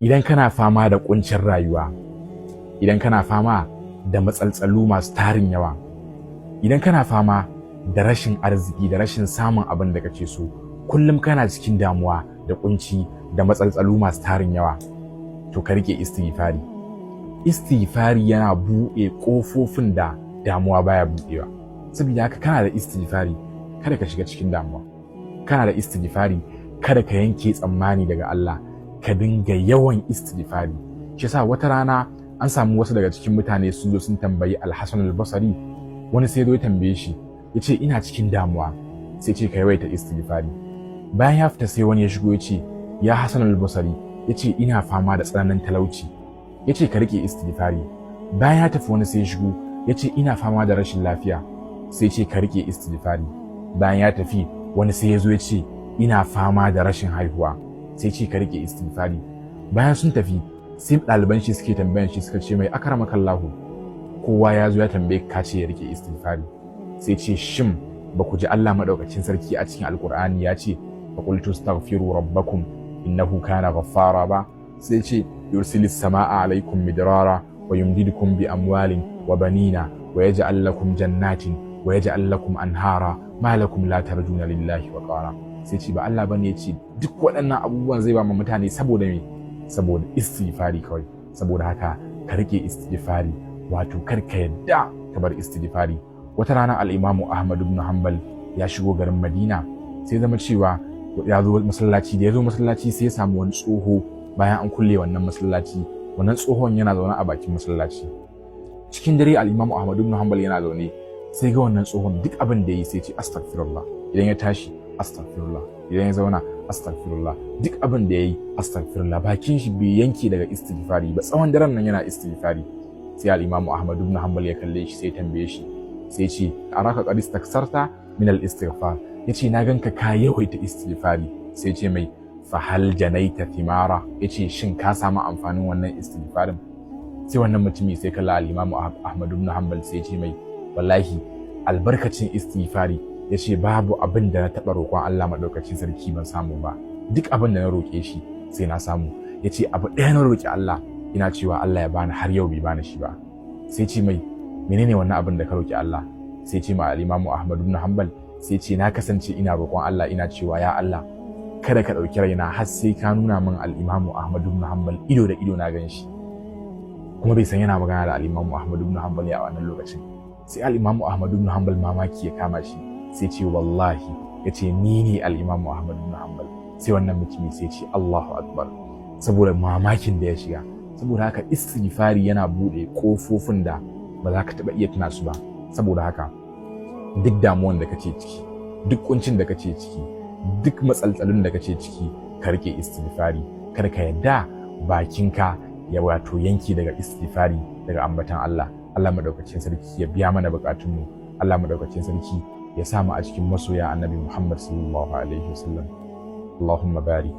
Idan kana fama da kuncin rayuwa, idan kana fama da matsaltsalu masu tarin yawa, idan kana fama da rashin arziki da rashin samun abin da kake so, kullum kana cikin damuwa da kunci da matsaltsalu masu tarin yawa, to ka rike istighfari. Istighfari yana buɗe ƙofofin da damuwa baya buɗewa. Saboda haka kana da istighfari, kada ka shiga cikin damuwa. Kana da istighfari, kada ka yanke tsammani daga Allah, ka dinga yawan istighfari. Shi yasa wata rana an samu wasu daga cikin mutane sun zo sun tambayi Al-Hasan al-Basri, wani sai zo ya tambaye shi, yace ina cikin damuwa, sai ce ka yawaita istighfari. Bayan ya fita sai wani ya shigo yace, ya Hasan al-Basri, yace ina fama da tsananin talauci, yace ka rike istighfari. Bayan ya tafi wani sai ya shigo yace ina fama da rashin lafiya, sai ce ka rike istighfari. Bayan ya tafi wani sai ya zo yace ina fama da rashin haihuwa, sai ce ka rike istighfari. Bayan sun tafi sai ɗaliban shi suke tambayan shi suka ce mai akramakallahu, kowa ya zo ya tambaye ka ce ya rike istighfari, sai ce shin ba ku ji Allah madaukakin sarki a cikin alkur'ani ya ce fa qultu astaghfiru rabbakum innahu kana ghaffara ba? Sai ce yursilis samaa alaikum midrara wa yumdidukum bi amwalin wa banina wa yaj'al lakum jannatin wa yaj'al lakum anhara ma lakum la tarjuna lillahi wa qara. Sai ce ba Allah bane ya ce duk waɗannan abubuwan zai ba mu mutane saboda me? Saboda istighfari kawai. Saboda haka ka rike istighfari, wato kar ka yadda ka bar istighfari. Wata rana al-Imam Ahmad ibn Hanbal ya shigo garin Madina, sai zama cewa ya zo masallaci, da ya zo masallaci sai ya samu wani tsoho bayan an kulle wannan masallaci. Wannan tsohon yana zaune a bakin masallaci. Cikin dare al-Imam Ahmad ibn Hanbal yana zaune, sai ga wannan tsohon duk abin da yayi sai ce astaghfirullah. Idan ya tashi astaghfirullah, idan ya zauna astaghfirullah, duk abin da yayi astaghfirullah. Bakin shi bai yanke daga istighfari ba, tsawon daren nan yana istighfari. Sai al-Imam Ahmad ibn Hanbal ya kalle shi sai tambaye shi, sai ce araka qad istaksarta min al-istighfar, yace na ganka ka yawaita istighfari. Sai ce mai fa hal janaita thimara, yace shin ka samu amfanin wannan istighfarin? Sai wannan mutumi sai kalla al-Imam Ahmad ibn Hanbal sai ce mai wallahi albarkacin istighfari, yace babu abin da na taɓa roƙon Allah maɗaukacin sarki ban samu ba, duk abin da na roƙe shi sai na samu. Yace abu ɗaya na roƙi Allah, ina cewa Allah ya bani har yau bai bani shi ba. Sai ce mai menene wannan abin da ka roƙi Allah? Sai ce ma al-Imam Ahmad ibn Hanbal, sai ce na kasance ina roƙon Allah ina cewa ya Allah kada ka ɗauki raina har sai ka nuna min al-Imam Ahmad ibn Hanbal ido da ido na gan shi. Kuma bai san yana magana da al-Imam Ahmad ibn Hanbal a wannan lokacin. Sai al-Imam Ahmad ibn Hanbal mamaki ya kama shi, sai ce wallahi, yace ni ne al-Imam Ahmad ibn Hanbal. Sai wannan mutumi sai ce Allahu akbar, saboda mamakin da ya shiga. Saboda haka istighfari yana bude kofofin da ba za ka taba iya tuna su ba. Saboda haka duk damuwan da kace ciki, duk kuncin da kace ciki, duk matsaltsalun da kace ciki, ka rike istighfari. Kar ka yadda bakinka ya wato yanki daga istighfari, daga ambatan Allah. Allah madaukakin sarki ya biya mana bukatunmu. Allah madaukakin sarki ya samu a cikin masoya annabi Muhammad sallallahu alaihi wasallam. Allahumma barik.